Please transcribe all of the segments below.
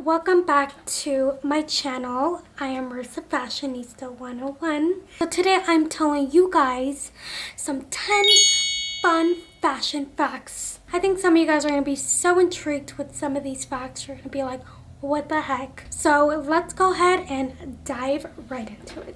welcome back to my channel. I am Marissa Fashionista 101. So today I'm telling you guys some 10 fun fashion facts. I think some of you guys are going to be so intrigued with some of these facts. You're going to be like, what the heck? So let's go ahead and dive right into it.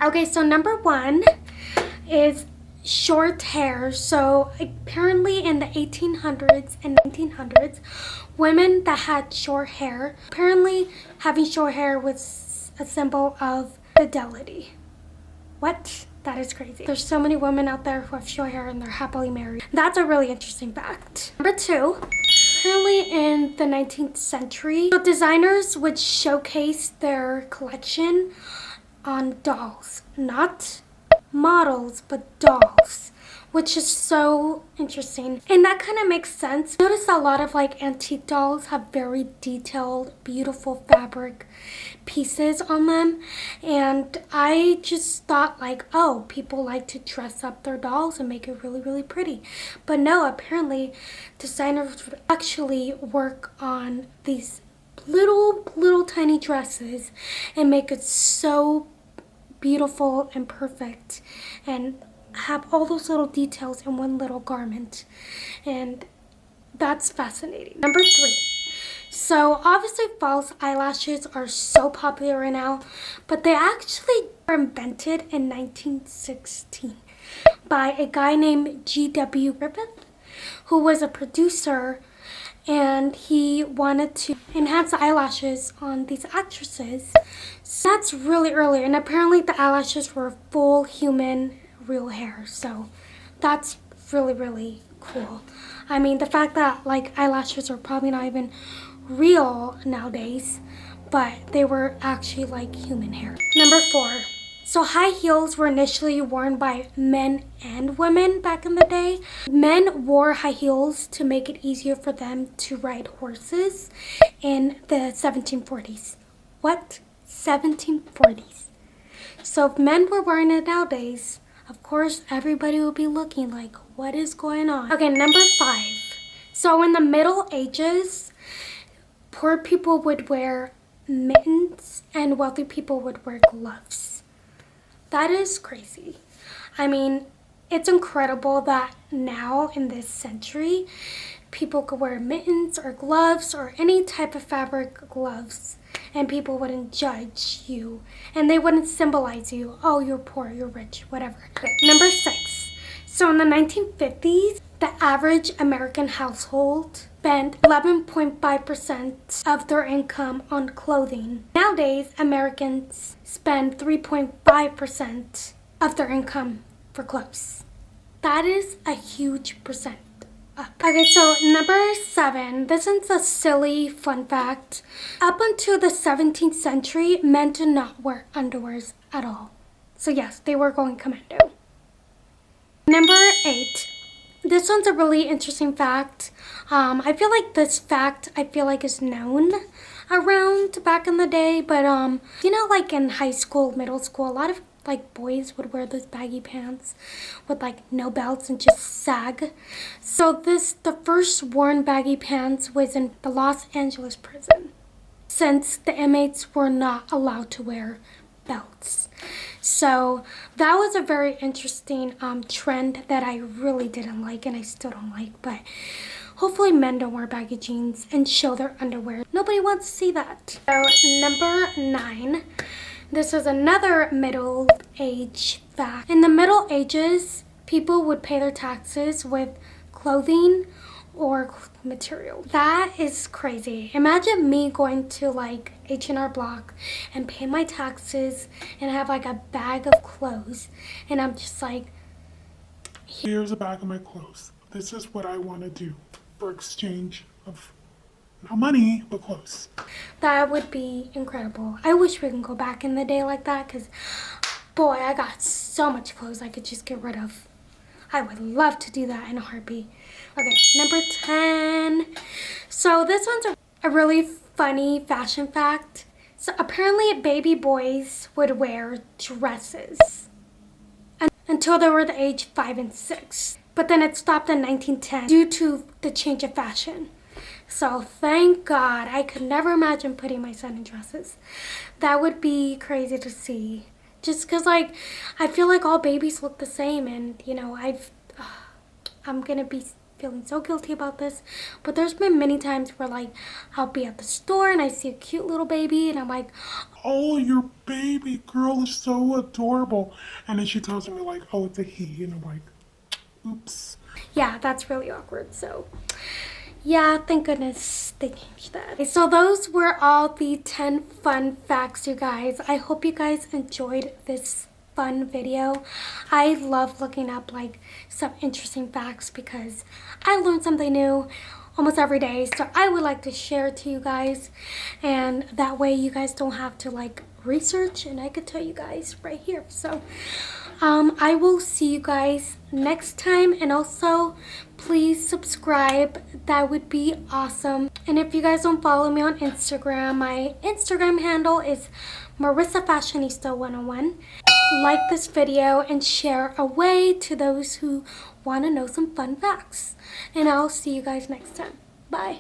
Okay, so number one is short hair. So apparently in the 1800s and 1900s, women that had short hair, apparently having short hair was a symbol of fidelity. What? That is crazy. There's so many women out there who have short hair and they're happily married. That's a really interesting fact. Number two, apparently in the 19th century, designers would showcase their collection on dolls, not models, but dolls, which is so interesting. And that kind of makes sense. Notice a lot of like antique dolls have very detailed, beautiful fabric pieces on them, and I just thought like, oh, people like to dress up their dolls and make it really, really pretty. But no, apparently designers would actually work on these little tiny dresses and make it so beautiful and perfect and have all those little details in one little garment, and that's fascinating. Number three, so obviously false eyelashes are so popular right now, but they actually were invented in 1916 by a guy named G.W. Griffith, who was a producer, and he wanted to enhance the eyelashes on these actresses. So that's really early, and apparently the eyelashes were full human real hair, so that's really, really cool. I mean, the fact that like eyelashes are probably not even real nowadays, but they were actually like human hair. Number four, so high heels were initially worn by men and women back in the day. Men wore high heels to make it easier for them to ride horses in the 1740s. What? 1740s. So if men were wearing it nowadays, of course everybody will be looking like, what is going on? Okay, number five. So in the Middle Ages, poor people would wear mittens and wealthy people would wear gloves. That is crazy. I mean, it's incredible that now in this century, people could wear mittens or gloves or any type of fabric gloves and people wouldn't judge you and they wouldn't symbolize you. Oh, you're poor, you're rich, whatever. Okay, number six. So in the 1950s, the average American household spent 11.5% of their income on clothing. Nowadays, Americans spend 3.5% of their income for clothes. That is a huge percent up. Okay, so number seven, this is a silly fun fact. Up until the 17th century, men did not wear underwears at all. So yes, they were going commando. Number eight, this one's a really interesting fact. I feel like this fact, is known around back in the day, but you know, like in high school, middle school, a lot of like boys would wear those baggy pants with like no belts and just sag. So the first worn baggy pants was in the Los Angeles prison, since the inmates were not allowed to wear belts. So that was a very interesting trend that I really didn't like and I still don't like, but hopefully men don't wear baggy jeans and show their underwear. Nobody wants to see that. So number nine, this is another middle age fact. In the Middle Ages, people would pay their taxes with clothing or material. That is crazy. Imagine me going to like H&R Block and pay my taxes and have like a bag of clothes and I'm just like, here's a bag of my clothes. This is what I want to do for exchange of not money but clothes. That would be incredible. I wish we can go back in the day like that, because boy, I got so much clothes I could just get rid of. I would love to do that in a heartbeat. Okay, number 10. So this one's a really funny fashion fact. So apparently baby boys would wear dresses. until they were the age 5 and 6. But then it stopped in 1910 due to the change of fashion. So thank God. I could never imagine putting my son in dresses. That would be crazy to see. Just because, like, I feel like all babies look the same, and, you know, I'm gonna be feeling so guilty about this, but there's been many times where, like, I'll be at the store and I see a cute little baby and I'm like, Oh, your baby girl is so adorable. And then she tells me, like, oh, it's a he. And I'm like, oops. yeah, that's really awkward. So yeah, thank goodness they changed that. So those were all the 10 fun facts, you guys. I hope you guys enjoyed this fun video. I love looking up like some interesting facts because I learn something new almost every day, so I would like to share it to you guys, and that way you guys don't have to like research, and I could tell you guys right here. So I will see you guys next time, and also please subscribe. That would be awesome. And if you guys don't follow me on Instagram, my Instagram handle is MarissaFashionista101. Like this video and share away to those who want to know some fun facts. And I'll see you guys next time. Bye.